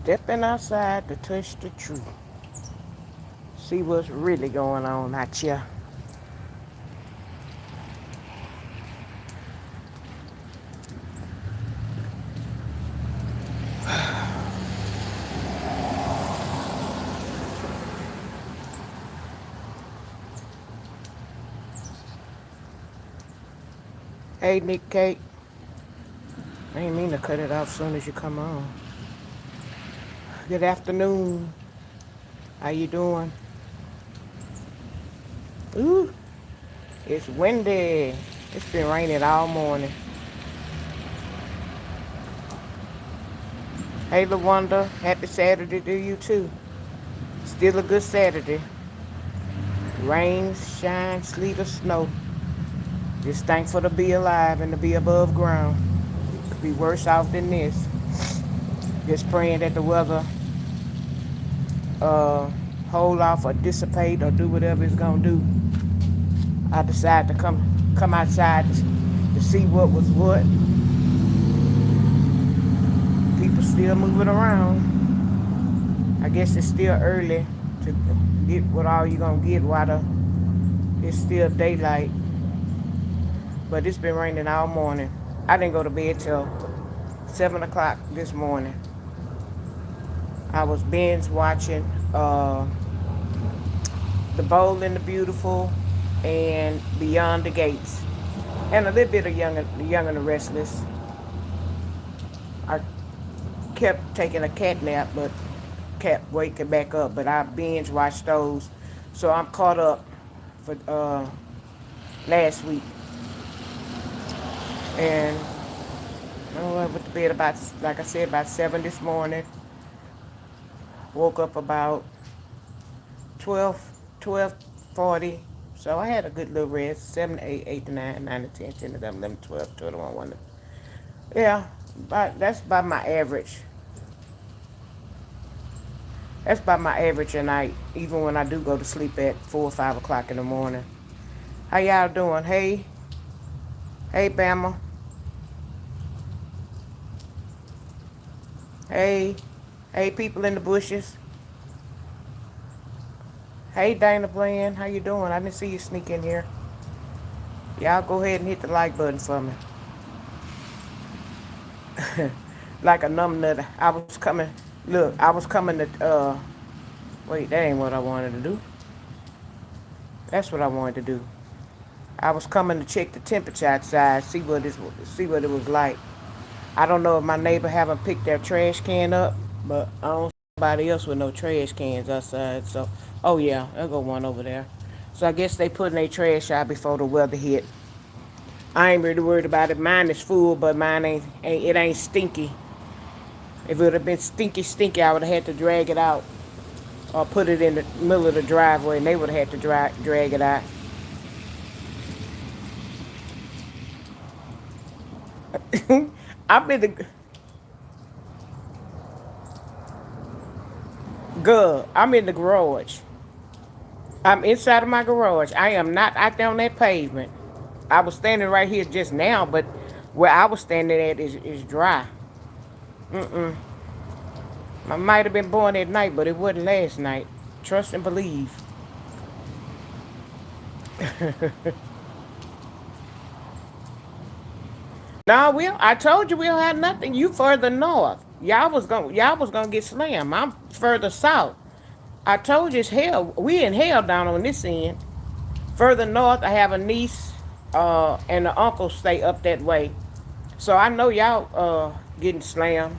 Stepping outside to touch the tree. See what's really going on out here. Hey, Nick Cake. I ain't mean to cut it off soon as you come on. Good afternoon. How you doing? Ooh, it's windy. It's been raining all morning. Hey, LaWanda. Happy Saturday to you, too. Still a good Saturday. Rain, shine, sleet, or snow. Just thankful to be alive and to be above ground. Could be worse off than this. Just praying that the weather uh, hold off or dissipate or do whatever it's gonna do. I decided to come outside to see what was what. People still moving around. I guess it's still early to get what all you gonna get while it's still daylight. But it's been raining all morning. I didn't go to bed till 7 o'clock this morning. I was binge watching The Bold and the Beautiful and Beyond the Gates. And a little bit of The Young and the Restless. I kept taking a cat nap, but kept waking back up. But I binge watched those. So I'm caught up for last week. And I went to bed about, like I said, about 7 this morning. Woke up about 12:40. So I had a good little rest. 7 to 8, 8 to 9, 9 to 10, 10 to 11, 11 to 12, 12 to 1, 1 to... Yeah, but that's about my average. That's about my average at night, even when I do go to sleep at 4 or 5 o'clock in the morning. How y'all doing? Hey, Bama. Hey, people in the bushes. Hey, Dana Bland, how you doing? I didn't see you sneak in here. Y'all go ahead and hit the like button for me. Like a numb nutter. I was coming to, wait, that ain't what I wanted to do. That's what I wanted to do. I was coming to check the temperature outside, see what it was like. I don't know if my neighbor haven't picked their trash can up, but I don't see nobody else with no trash cans outside. So, oh yeah, there'll go one over there. So I guess they putting their trash out before the weather hit. I ain't really worried about it. Mine is full, but mine ain't stinky. If it would have been stinky, I would have had to drag it out or put it in the middle of the driveway, and they would have had to drag it out. I'm in the good. I'm in the garage. I'm inside of my garage. I am not out there on that pavement. I was standing right here just now, but where I was standing at is dry. I might have been born at night, but it wasn't last night. Trust and believe. No, I told you we don't have nothing. You further north. Y'all was gonna get slammed. I'm further south. I told you it's hell. We in hell down on this end. Further north, I have a niece, and the uncle stay up that way. So I know y'all getting slammed.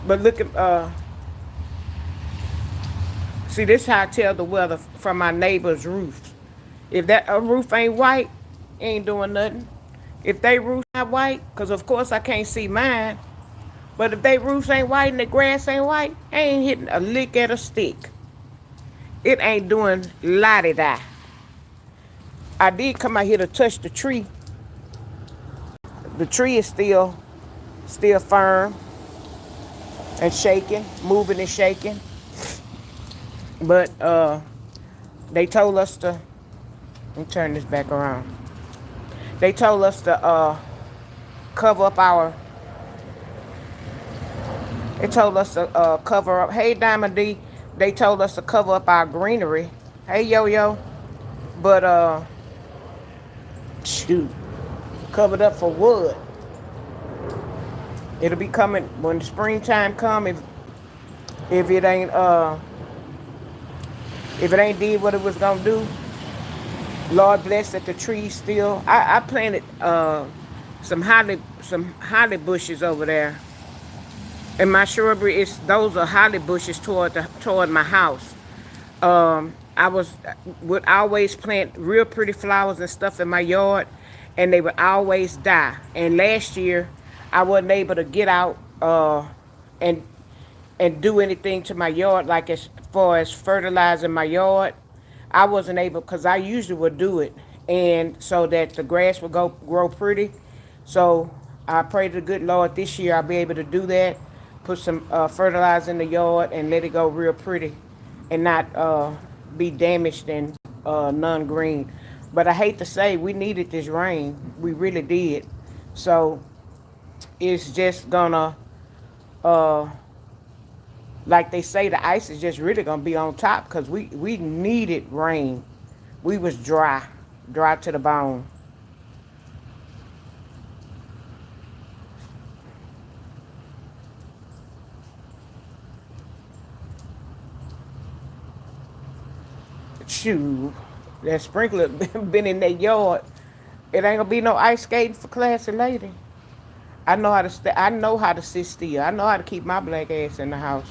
But look at see, this how I tell the weather from my neighbor's roof. If that roof ain't white, ain't doing nothing. If they roof not white, cause of course I can't see mine. But if they roofs ain't white and the grass ain't white, I ain't hitting a lick at a stick. It ain't doing la-di-da. I did come out here to touch the tree. The tree is still firm and shaking, moving and shaking. But they told us to, let me turn this back around. They told us to cover up our They told us to cover up. Hey, Diamond D. They told us to cover up our greenery. Hey, Yo Yo. But shoot, covered up for wood. It'll be coming when the springtime come. If it ain't did what it was gonna do, Lord bless that the trees still. I planted some holly bushes over there. And my shrubbery is those are holly bushes toward my house. I would always plant real pretty flowers and stuff in my yard, and they would always die. And last year, I wasn't able to get out and do anything to my yard, like as far as fertilizing my yard. I wasn't able because I usually would do it, and so that the grass would grow pretty. So I pray to the good Lord this year I'll be able to do that. Put some fertilizer in the yard and let it go real pretty, and not be damaged and non-green. But I hate to say we needed this rain. We really did. So it's just gonna, like they say, the ice is just really gonna be on top because we needed rain. We was dry to the bone. Shoot, that sprinkler been in that yard. It ain't gonna be no ice skating for classy lady. I know how to I know how to sit still. I know how to keep my black ass in the house.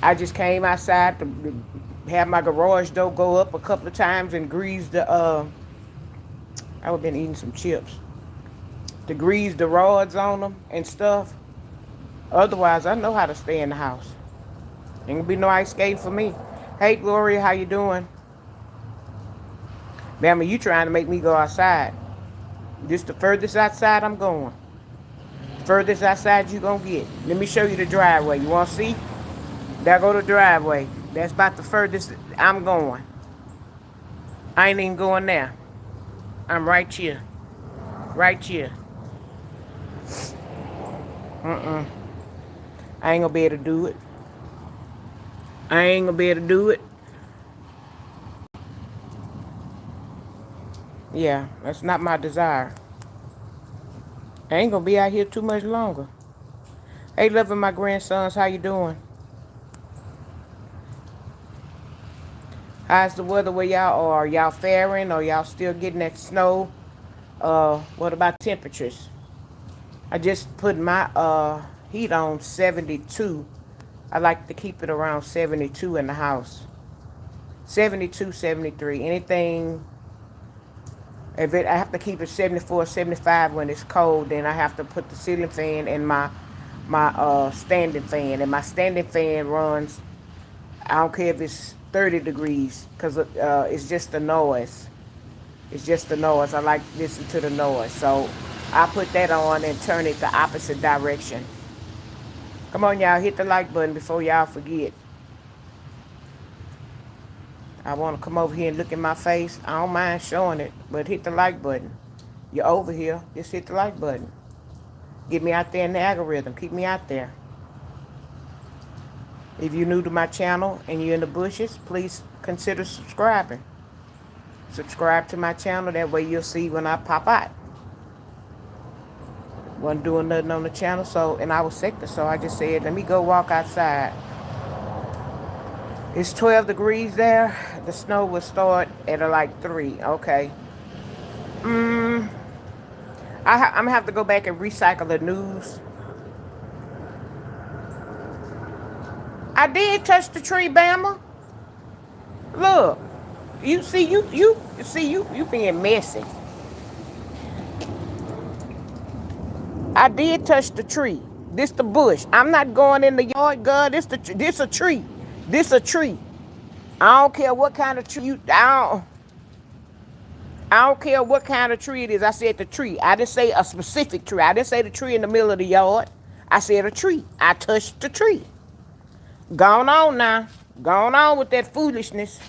I just came outside to have my garage door go up a couple of times and grease the I would been eating some chips. To grease the rods on them and stuff. Otherwise, I know how to stay in the house. Ain't gonna be no ice skating for me. Hey, Gloria, how you doing? Bama, you trying to make me go outside. This the furthest outside I'm going. Furthest outside you gonna get. Let me show you the driveway. You wanna see? There go the driveway. That's about the furthest I'm going. I ain't even going there. I'm right here. Right here. I ain't gonna be able to do it. I ain't gonna be able to do it. Yeah, that's not my desire. I ain't gonna be out here too much longer. Hey, loving my grandsons, how you doing? How's the weather where y'all are? Y'all faring or y'all still getting that snow? What about temperatures? I just put my heat on 72. I like to keep it around 72 in the house. 72, 73. Anything, I have to keep it 74, 75 when it's cold, then I have to put the ceiling fan and my standing fan. And my standing fan runs, I don't care if it's 30 degrees, because it's just the noise. It's just the noise. I like to listen to the noise. So I put that on and turn it the opposite direction. Come on, y'all. Hit the like button before y'all forget. I want to come over here and look in my face. I don't mind showing it, but hit the like button. You're over here. Just hit the like button. Get me out there in the algorithm. Keep me out there. If you're new to my channel and you're in the bushes, please consider subscribing. Subscribe to my channel. That way you'll see when I pop out. Wasn't doing nothing on the channel, and I was sick, so I just said, let me go walk outside. It's 12 degrees there. The snow will start at like 3. Okay. I'm gonna have to go back and recycle the news. I did touch the tree, Bama. Look, you see, you being messy. I did touch the tree. This the bush. I'm not going in the yard, God. This a tree. This a tree. I don't care what kind of tree I don't care what kind of tree it is. I said the tree. I didn't say a specific tree. I didn't say the tree in the middle of the yard. I said a tree. I touched the tree. Gone on now. Gone on with that foolishness.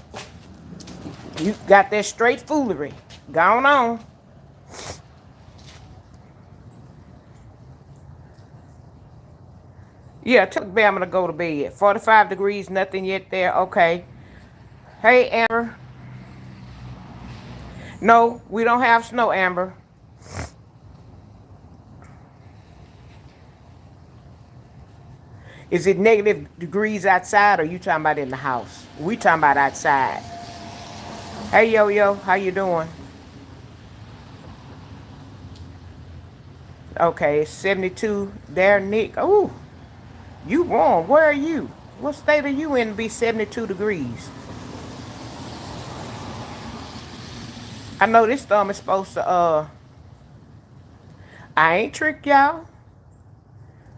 You got that straight foolery. Gone on. Yeah, tell Bama to go to bed. 45 degrees, nothing yet there. Okay. Hey, Amber. No, we don't have snow, Amber. Is it negative degrees outside or you talking about in the house? We talking about outside. Hey, Yo-Yo, how you doing? Okay, it's 72 there, Nick. Ooh, you warm. Where are you? What state are you in to be 72 degrees? I know this storm is supposed to, I ain't trick y'all.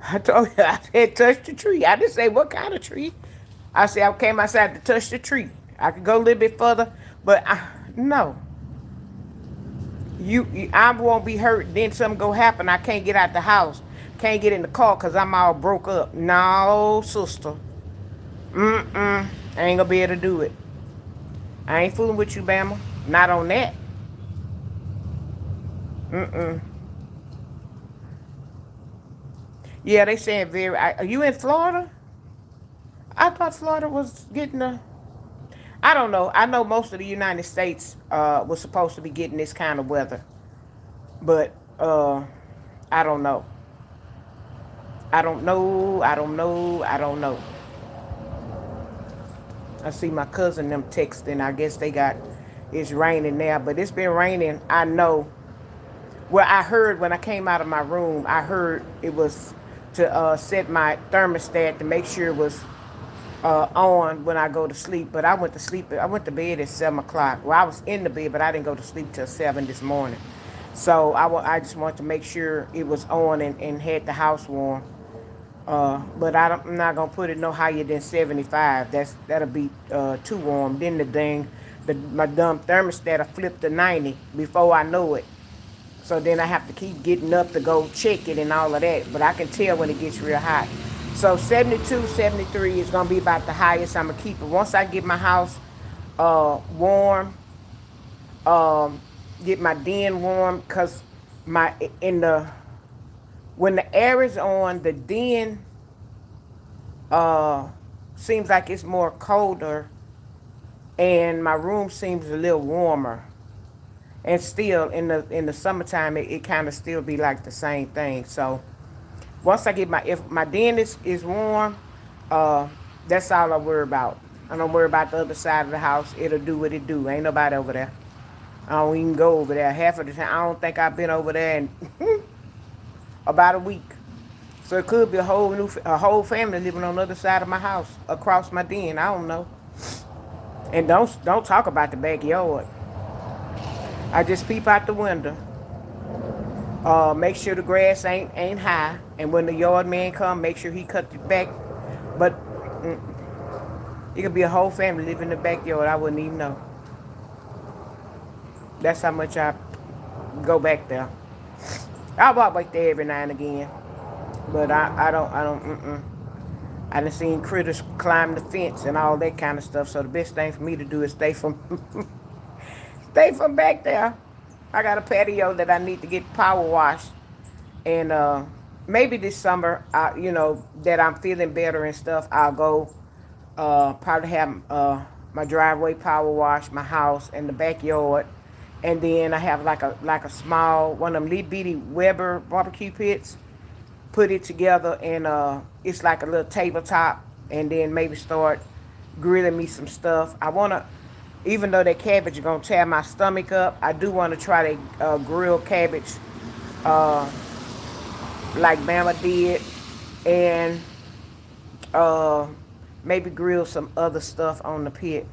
I told you I said touch the tree. I didn't say what kind of tree. I said I came outside to touch the tree. I could go a little bit further, but no. I won't be hurt. Then something go happen. I can't get out the house. Can't get in the car because I'm all broke up. No, sister. I ain't gonna be able to do it. I ain't fooling with you, Bama. Not on that. Yeah, they saying very. Are you in Florida? I thought Florida was getting a. I don't know. I know most of the United States was supposed to be getting this kind of weather, but I don't know. I don't know. I don't know. I don't know. I see my cousin them texting. I guess they got it's raining now, but it's been raining. I know. Well, I heard when I came out of my room, I heard it was to set my thermostat to make sure it was on when I go to sleep. But I went to sleep. I went to bed at 7 o'clock. Well, I was in the bed, but I didn't go to sleep till 7 this morning. So I just wanted to make sure it was on and had the house warm. But I'm not gonna put it no higher than 75. That'll be too warm. Then my dumb thermostat will flip to 90 before I know it. So then I have to keep getting up to go check it and all of that. But I can tell when it gets real hot. So 72, 73 is gonna be about the highest I'm gonna keep it. Once I get my house warm, get my den warm, cause my in the when the air is on, the den seems like it's more colder, and my room seems a little warmer. And still in the summertime, it kind of still be like the same thing. So once I get if my den is warm, uh, that's all I worry about. I don't worry about the other side of the house. It'll do what it do. Ain't nobody over there. I don't even go over there. Half of the time, I don't think I've been over there in about a week. So it could be a whole family living on the other side of my house, across my den. I don't know. And don't talk about the backyard. I just peep out the window. Make sure the grass ain't high, and when the yard man come, make sure he cut it back. But it could be a whole family living in the backyard. I wouldn't even know. That's how much I go back there. I walk back there every now and again, but I don't. I done seen critters climb the fence and all that kind of stuff. So the best thing for me to do is stay from stay from back there. I got a patio that I need to get power washed, and maybe this summer, that I'm feeling better and stuff, I'll go probably have my driveway power wash, my house, and the backyard, and then I have like a small one of them little bitty Weber barbecue pits. Put it together, and it's like a little tabletop, and then maybe start grilling me some stuff. I wanna, even though that cabbage is gonna tear my stomach up, I do want to try to grill cabbage uh, like Mama did, and uh, maybe grill some other stuff on the pit.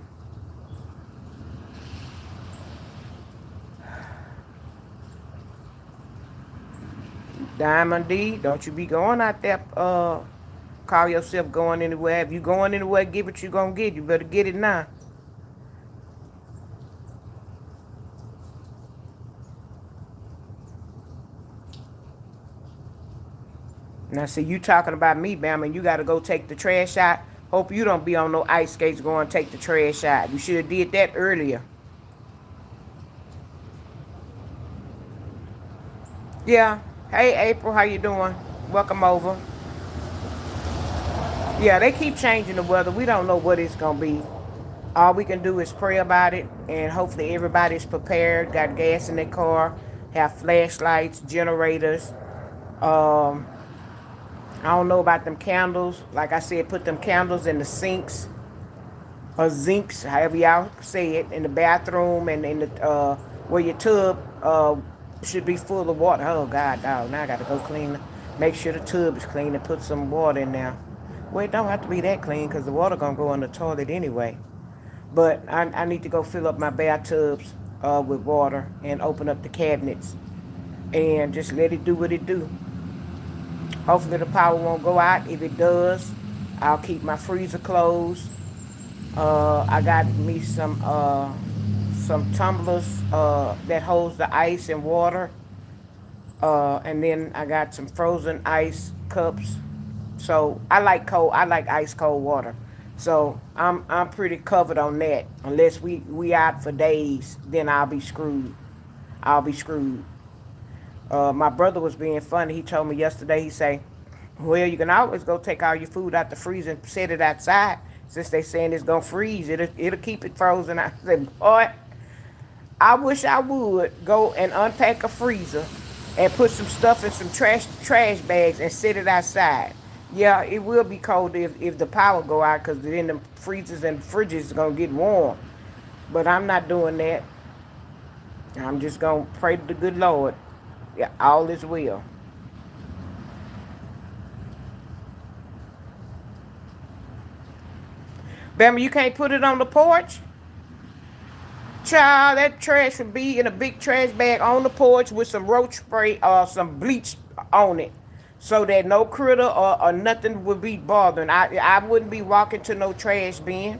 Diamond D, don't you be going out there, call yourself going anywhere. If you going anywhere, get what you gonna get. You better get it now. Now, see, you talking about me, Bama, and you got to go take the trash out. Hope you don't be on no ice skates going to take the trash out. You should have did that earlier. Yeah. Hey, April, how you doing? Welcome over. Yeah, they keep changing the weather. We don't know what it's gonna be. All we can do is pray about it, and hopefully everybody's prepared, got gas in their car, have flashlights, generators. Um, I don't know about them candles. Like I said, put them candles in the sinks or zincs, however y'all say it, in the bathroom and in the where your tub should be full of water. Oh God, dog! Now I got to go clean. Make sure the tub is clean and put some water in there. Well, it don't have to be that clean because the water gonna go in the toilet anyway. But I need to go fill up my bathtubs with water and open up the cabinets and just let it do what it do. Hopefully the power won't go out. If it does, I'll keep my freezer closed. I got me some tumblers that holds the ice and water, and then I got some frozen ice cups. So I like cold. I like ice cold water. So I'm pretty covered on that. Unless we out for days, then I'll be screwed. I'll be screwed. My brother was being funny. He told me yesterday. He say, "Well, you can always go take all your food out the freezer and set it outside. Since they saying it's gonna freeze, it'll keep it frozen." I said, "Boy, I wish I would go and unpack a freezer and put some stuff in some trash bags and set it outside. Yeah, it will be cold if the power go out because then the freezers and fridges is gonna get warm. But I'm not doing that. I'm just gonna pray to the good Lord. Yeah, all is well. Bama, you can't put it on the porch? Child, that trash would be in a big trash bag on the porch with some roach spray or some bleach on it. So that no critter or nothing would be bothering. I wouldn't be walking to no trash bin.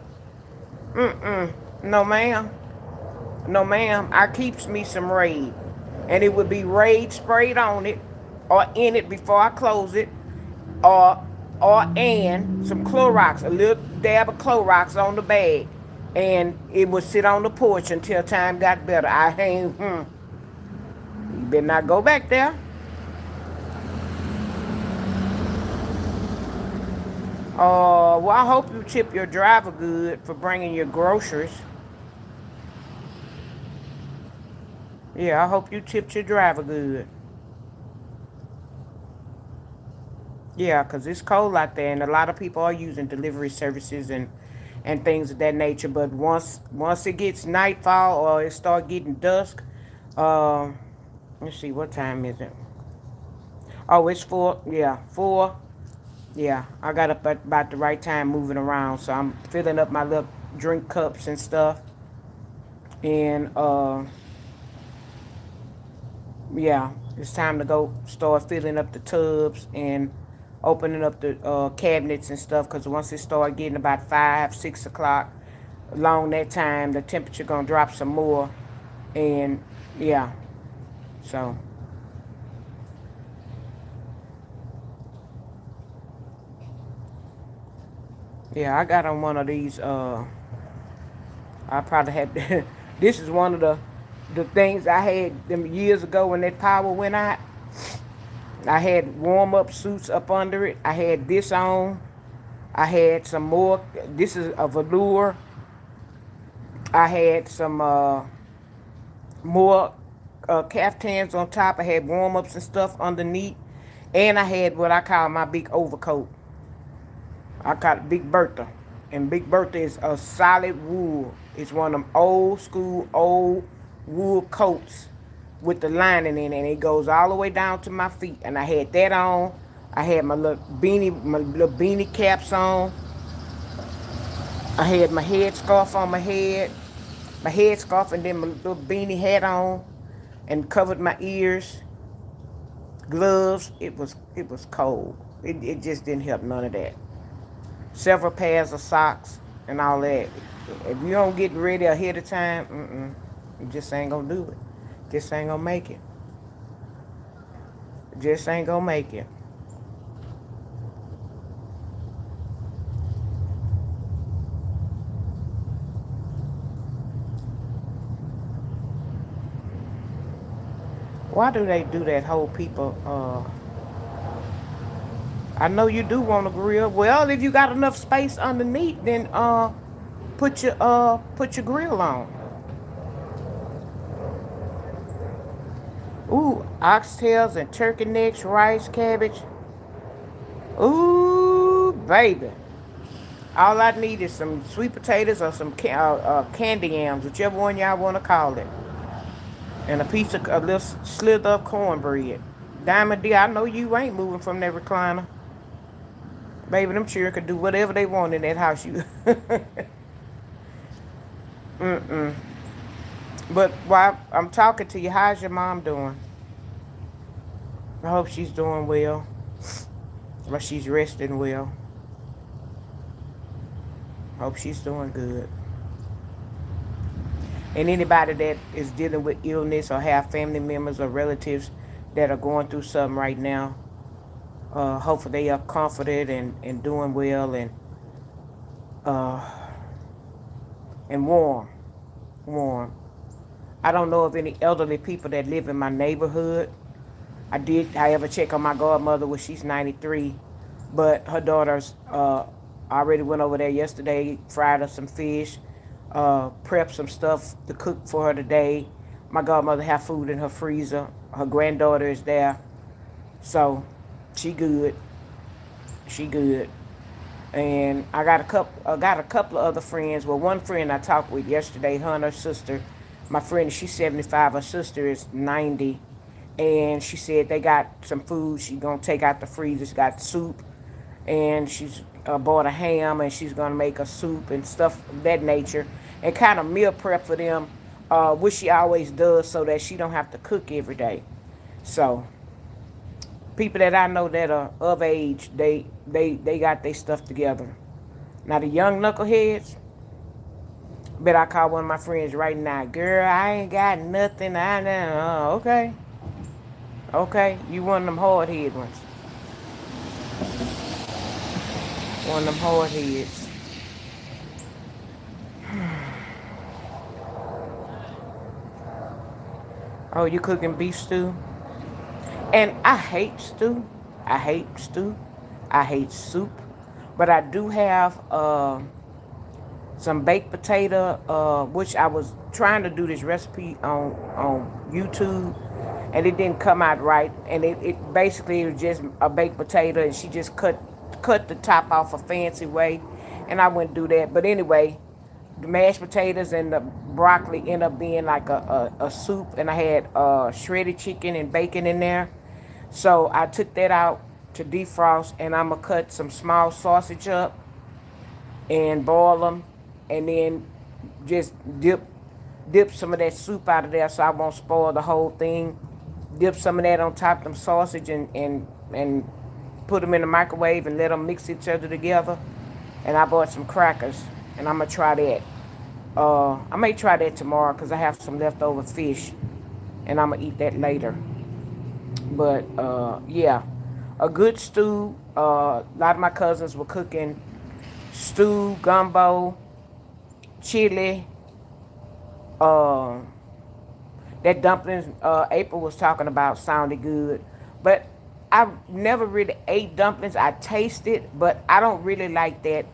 Mm-mm. No ma'am. No ma'am. I keeps me some Raid. And it would be Raid sprayed on it or in it before I close it. Or and some Clorox, a little dab of Clorox on the bag. And it would sit on the porch until time got better. I ain't, you better not go back there. Well, I hope you tip your driver good for bringing your groceries. Yeah, I hope you tipped your driver good. Yeah, 'cause it's cold out there, and a lot of people are using delivery services and things of that nature. But once it gets nightfall or it start getting dusk, um, let's see, what time is it? Oh, it's 4. Yeah, 4. Yeah, I got up at about the right time moving around, so I'm filling up my little drink cups and stuff. And yeah, it's time to go start filling up the tubs and opening up the cabinets and stuff. Cause once it start getting about 5, 6 o'clock, along that time, the temperature gonna drop some more. And yeah, so yeah, I got on one of these. I probably had. This is one of the things I had them years ago when that power went out. I had warm up suits up under it. I had this on. I had some more. This is a velour. I had some more caftans on top. I had warm ups and stuff underneath. And I had what I call my big overcoat. I call it Big Bertha. And Big Bertha is a solid wool. It's one of them old school, old wool coats with the lining in it. And it goes all the way down to my feet. And I had that on. I had my little beanie caps on. I had my head scarf on my head scarf, and then my little beanie hat on, and covered my ears. Gloves. It was cold. It just didn't help none of that. Several pairs of socks and all that. If you don't get ready ahead of time, you just ain't gonna do it. Just ain't gonna make it. Just ain't gonna make it. Why do they do that? Hold people. I know you do want a grill. Well, if you got enough space underneath, then put your grill on. Ooh, oxtails and turkey necks, rice, cabbage. Ooh, baby. All I need is some sweet potatoes or some candy yams, whichever one y'all want to call it, and a piece of a little slither of cornbread. Diamond D, I know you ain't moving from that recliner. Baby, them children could do whatever they want in that house. You, but while I'm talking to you, how's your mom doing? I hope she's doing well, or she's resting well. Hope she's doing good. And anybody that is dealing with illness or have family members or relatives that are going through something right now, hopefully they are comforted and doing well uh, and warm. Warm. I don't know of any elderly people that live in my neighborhood. I did, however, check on my godmother when she's 93, but her daughters already went over there yesterday, fried her some fish, prepped some stuff to cook for her today. My godmother have food in her freezer. Her granddaughter is there, so she good. She good. And I got a couple of other friends. Well, one friend I talked with yesterday, her and her sister. My friend, she's 75. Her sister is 90. And she said they got some food. She's going to take out the freezer. She got soup. And she's bought a ham. And she's going to make a soup and stuff of that nature. And kind of meal prep for them, which she always does so that she don't have to cook every day. So people that I know that are of age, they got their stuff together. Now the young knuckleheads, bet I call one of my friends right now. Girl, I ain't got nothing. I know. Okay. Okay. You one of them hard head ones. One of them hard heads. Oh, you cooking beef stew? And I hate stew. I hate stew. I hate soup. But I do have some baked potato, which I was trying to do this recipe on YouTube, and it didn't come out right. And it basically was just a baked potato, and she just cut the top off a fancy way, and I wouldn't do that. But anyway, the mashed potatoes and the broccoli ended up being like a soup, and I had shredded chicken and bacon in there. So I took that out to defrost, and I'm gonna cut some small sausage up and boil them, and then just dip some of that soup out of there so I won't spoil the whole thing. Dip some of that on top of them sausage and put them in the microwave and let them mix each other together. And I bought some crackers, and I'm gonna try that. I may try that tomorrow because I have some leftover fish, and I'm gonna eat that later. But yeah, a good stew. A lot of my cousins were cooking stew, gumbo, chili. Uh, that dumplings April was talking about sounded good, but I never really ate dumplings. I tasted, but I don't really like that.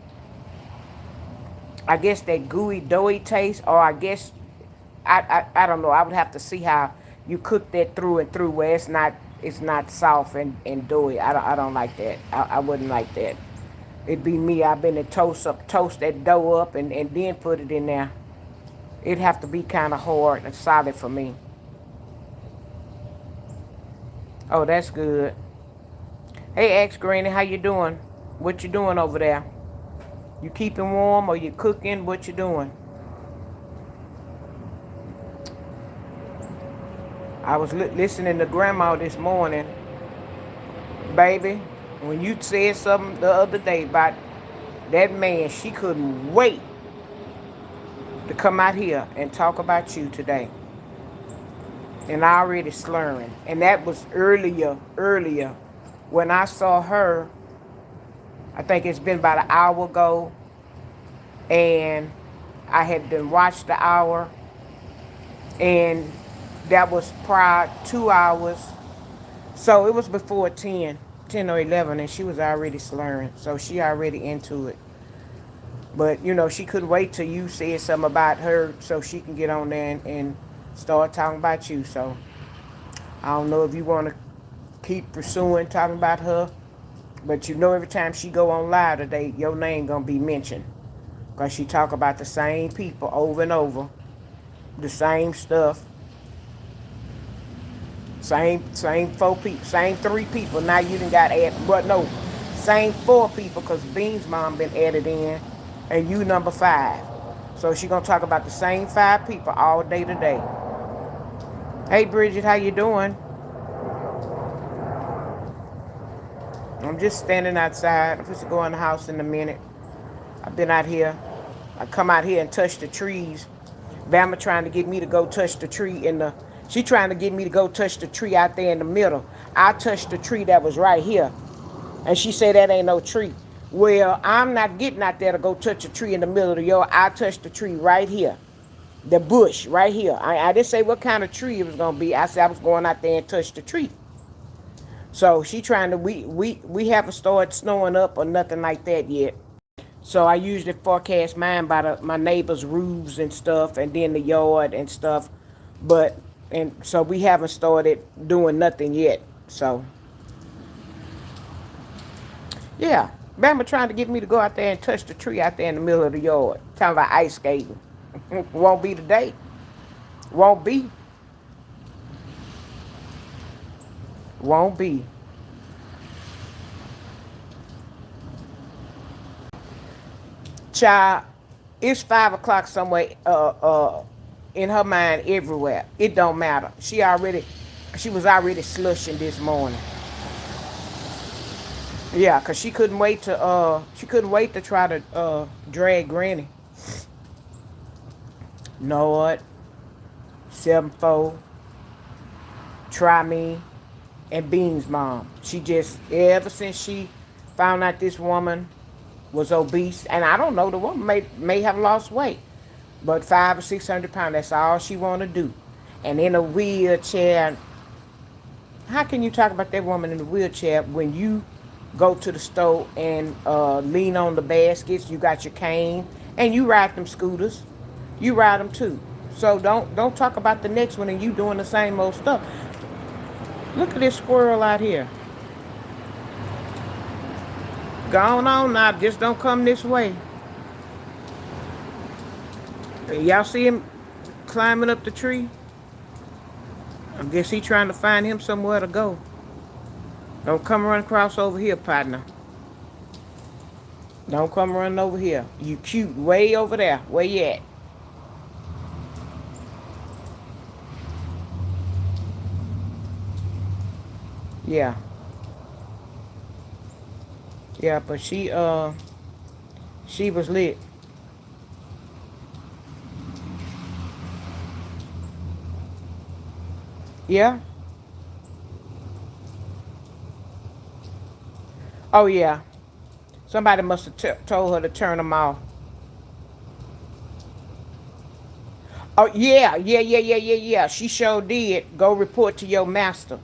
I guess that gooey, doughy taste, or I guess I don't know. I would have to see how you cook that through and through, where it's not soft and doughy. I don't like that. I wouldn't like that. It'd be me. I've been to toast that dough up and then put it in there. It'd have to be kind of hard and solid for me. Oh, that's good. Hey, ex Granny, how you doing? What you doing over there? You keeping warm or you cooking? What you doing? I was listening to Grandma this morning, baby. When you said something the other day about that man, she couldn't wait to come out here and talk about you today. And I already slurring. And that was earlier. When I saw her, I think it's been about an hour ago, and I had been watched the hour, and that was prior 2 hours. So it was before 10. 10 or 11 and she was already slurring. So she already into it. But, you know, she couldn't wait till you said something about her so she can get on there and start talking about you. So I don't know if you want to keep pursuing talking about her. But you know every time she go on live today, your name going to be mentioned. Because she talk about the same people over and over. The same stuff. Same 4 people. Same 3 people. Now you done got added. But no. Same 4 people because Bean's mom been added in. And you number 5. So she going to talk about the same 5 people all day today. Hey, Bridget, how you doing? I'm just standing outside. I'm supposed to go in the house in a minute. I've been out here. I come out here and touch the trees. Bama trying to get me to go touch the tree in the... She trying to get me to go touch the tree out there in the middle. I touched the tree that was right here. And she said that ain't no tree. Well, I'm not getting out there to go touch a tree in the middle of the yard. I touched the tree right here. The bush right here. I didn't say what kind of tree it was going to be. I said I was going out there and touch the tree. So she trying to... We haven't started snowing up or nothing like that yet. So I usually forecast mine by my neighbor's roofs and stuff, and then the yard and stuff. And so we haven't started doing nothing yet. So, yeah. Bama trying to get me to go out there and touch the tree out there in the middle of the yard. Talking about ice skating. Won't be today. Won't be. Won't be. Child, it's 5 o'clock somewhere in her mind everywhere. It don't matter. She was already slushing this morning. Yeah, cause she couldn't wait to try to drag Granny. Nord, 7-4, Try Me, and Bean's mom. She just, ever since she found out this woman was obese, and I don't know, the woman may have lost weight, but 500 or 600 pounds, that's all she want to do. And in a wheelchair. How can you talk about that woman in the wheelchair when you go to the store and lean on the baskets, you got your cane, and you ride them scooters? You ride them too. So don't talk about the next one and you doing the same old stuff. Look at this squirrel out here. Going on now, just don't come this way. Y'all see him climbing up the tree? I guess he trying to find him somewhere to go. Don't come run across over here, partner. Don't come running over here. You cute way over there. Where you at? Yeah. Yeah, but she was lit. Yeah? Oh, yeah. Somebody must have told her to turn them off. Oh, yeah. She sure did. Go report to your master.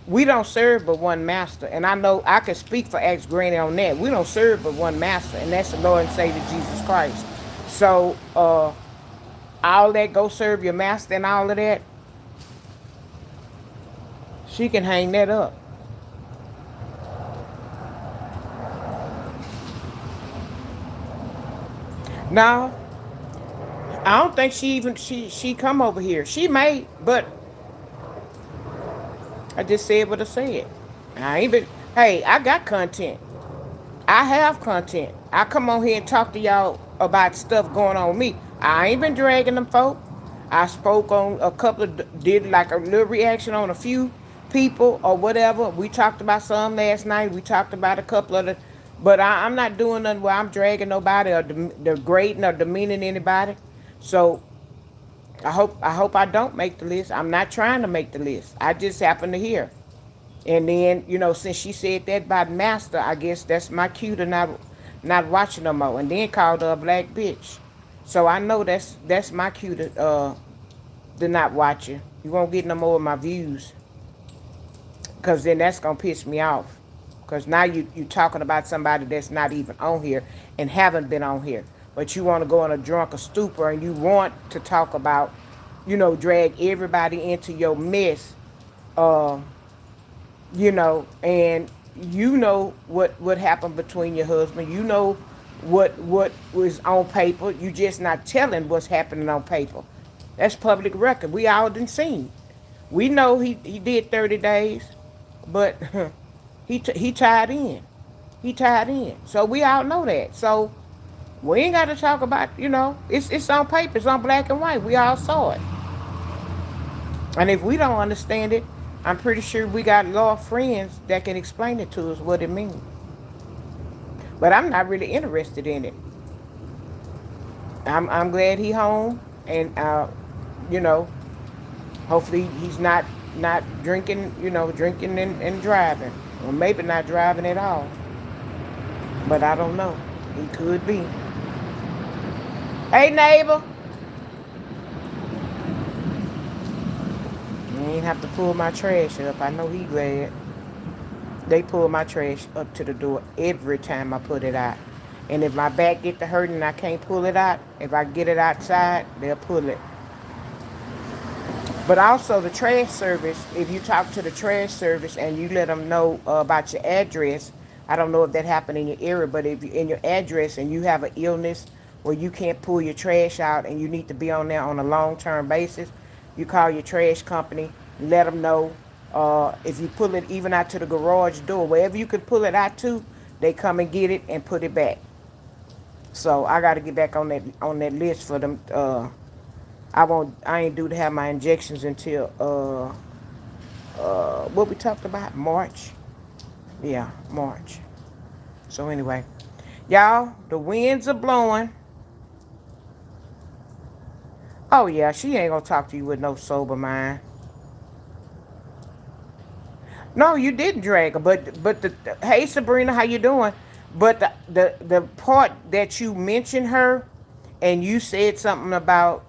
We don't serve but one master. And I know I can speak for Ex Granny on that. We don't serve but one master, and that's the Lord and Savior Jesus Christ. So, all that, go serve your master and all of that, she can hang that up. No, I don't think she come over here. She may, but I just said what I said. I ain't been. Hey, I got content. I have content. I come on here and talk to y'all about stuff going on with me. I ain't been dragging them folk. I spoke on a couple of, did like a little reaction on a few people or whatever. We talked about some last night. We talked about a couple of the, but I'm not doing nothing where I'm dragging nobody or degrading or demeaning anybody. So I hope I don't make the list. I'm not trying to make the list. I just happen to hear. And then, since she said that about master, I guess that's my cue to not watching no more. And then called her a black bitch. So I know that's my cue to not watch it. You won't get no more of my views. Because then that's going to piss me off. Because now you talking about somebody that's not even on here and haven't been on here. But you want to go in a drunken stupor and you want to talk about, drag everybody into your mess, uh, and what happened between your husband. You know what was on paper. You just not telling what's happening on paper. That's public record. We all done seen. We know he did 30 days, but he tied in. He tied in. So we all know that. So we ain't got to talk about, it's on paper. It's on black and white. We all saw it. And if we don't understand it, I'm pretty sure we got law friends that can explain it to us what it means. But I'm not really interested in it. I'm glad he home, and you know, hopefully he's not drinking, drinking and driving, or maybe not driving at all. But I don't know. He could be. Hey neighbor, you ain't have to pull my trash up. I know he glad. They pull my trash up to the door every time I put it out. And if my back get to hurting and I can't pull it out, if I get it outside, they'll pull it. But also the trash service, if you talk to the trash service and you let them know about your address, I don't know if that happened in your area, but if you in your address and you have an illness where you can't pull your trash out and you need to be on there on a long-term basis, you call your trash company, let them know. If you pull it even out to the garage door, wherever you could pull it out to, they come and get it and put it back. So I got to get back on that list for them. I ain't due to have my injections until what we talked about, March. Yeah, March. So anyway, y'all, the winds are blowing. Oh yeah, she ain't gonna talk to you with no sober mind. No, you didn't drag her, but hey Sabrina, how you doing? But the part that you mentioned her, and you said something about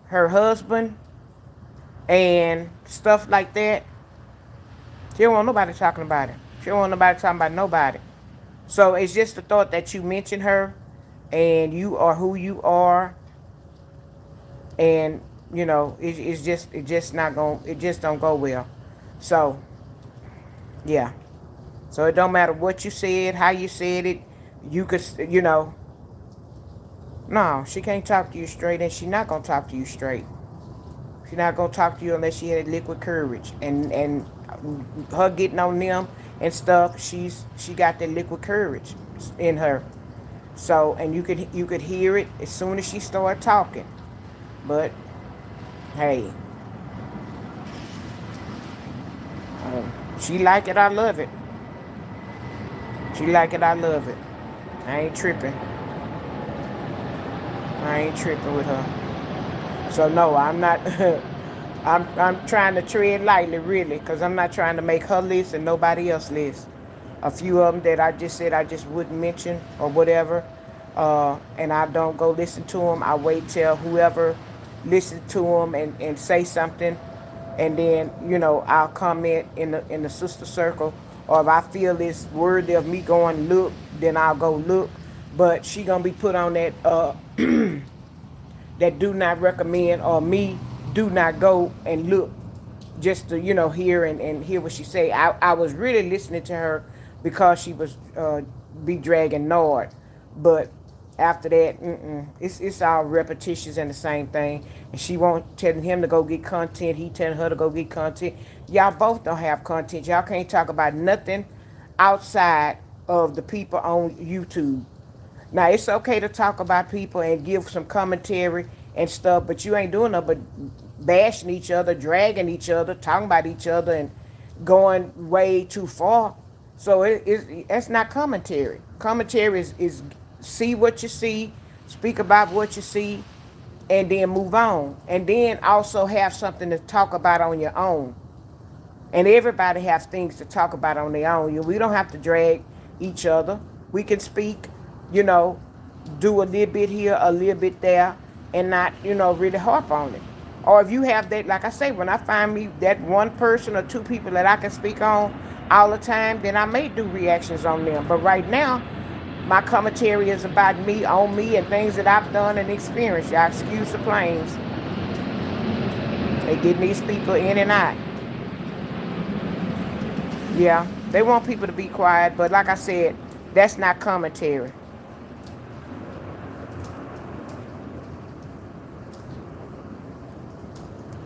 her husband and stuff like that. She don't want nobody talking about it. She don't want nobody talking about nobody. So it's just the thought that you mentioned her, and you are who you are, and it just not going it just don't go well. So yeah. So it don't matter what you said, how you said it. You could, no, she can't talk to you straight, and she not gonna talk to you straight. She not gonna talk to you unless she had liquid courage, and her getting on them and stuff. She got that liquid courage in her. So, and you could hear it as soon as she started talking. But hey, she like it, I love it. She like it, I love it. I ain't tripping. I ain't tripping with her. So no, I'm not. I'm trying to tread lightly, really, because I'm not trying to make her list and nobody else's list. A few of them that I just said I just wouldn't mention or whatever, and I don't go listen to them. I wait till whoever listen to them and say something, and then I'll comment in the sister circle, or if I feel it's worthy of me going look, then I'll go look. But she gonna be put on that that do not recommend, or me do not go and look, just to hear and hear what she say. I was really listening to her because she was be dragging Nord, but after that, it's all repetitious and the same thing. And she won't telling him to go get content. He telling her to go get content. Y'all both don't have content. Y'all can't talk about nothing outside of the people on YouTube. Now it's okay to talk about people and give some commentary and stuff, but you ain't doing nothing but bashing each other, dragging each other, talking about each other, and going way too far. So that's not commentary. Commentary is see what you see, speak about what you see, and then move on. And then also have something to talk about on your own. And everybody has things to talk about on their own. We don't have to drag each other. We can speak, you know, do a little bit here, a little bit there, and not, really harp on it. Or if you have that, like I say, when I find me that one person or two people that I can speak on, all the time, then I may do reactions on them. But right now, my commentary is about me, on me, and things that I've done and experienced. Y'all excuse the planes. They getting these people in and out. Yeah, they want people to be quiet, but like I said, that's not commentary.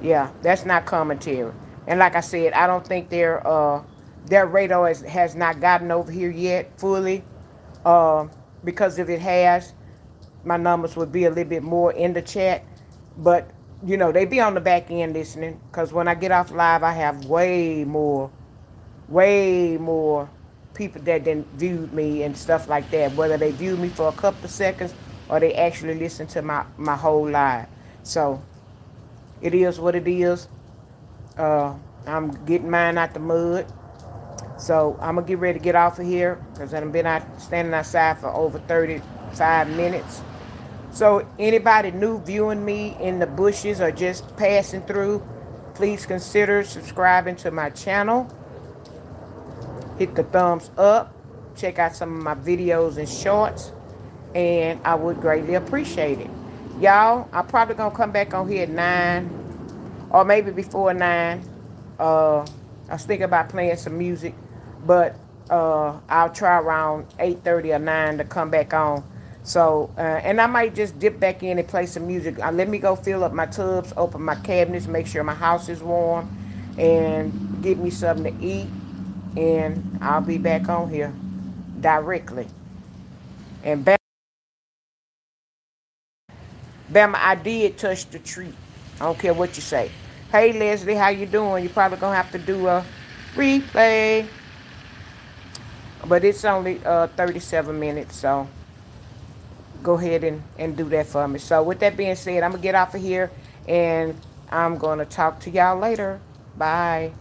Yeah, that's not commentary. And like I said, I don't think their radar has not gotten over here yet fully. Um, because if it has, my numbers would be a little bit more in the chat. But you know, they be on the back end listening. Cause when I get off live, I have way more people that then viewed me and stuff like that. Whether they viewed me for a couple of seconds or they actually listen to my whole live. So it is what it is. Uh, I'm getting mine out the mud. So I'm gonna get ready to get off of here because I've been standing outside for over 35 minutes. So anybody new viewing me in the bushes or just passing through, please consider subscribing to my channel. Hit the thumbs up. Check out some of my videos and shorts. And I would greatly appreciate it. Y'all, I'm probably gonna come back on here at 9 or maybe before 9. I was thinking about playing some music, but I'll try around 8:30 or 9 to come back on. So, and I might just dip back in and play some music. Let me go fill up my tubs, open my cabinets, make sure my house is warm, and get me something to eat. And I'll be back on here directly. And Bama, I did touch the tree. I don't care what you say. Hey, Leslie, how you doing? You're probably going to have to do a replay. But it's only 37 minutes, so go ahead and do that for me. So with that being said, I'm going to get off of here, and I'm going to talk to y'all later. Bye.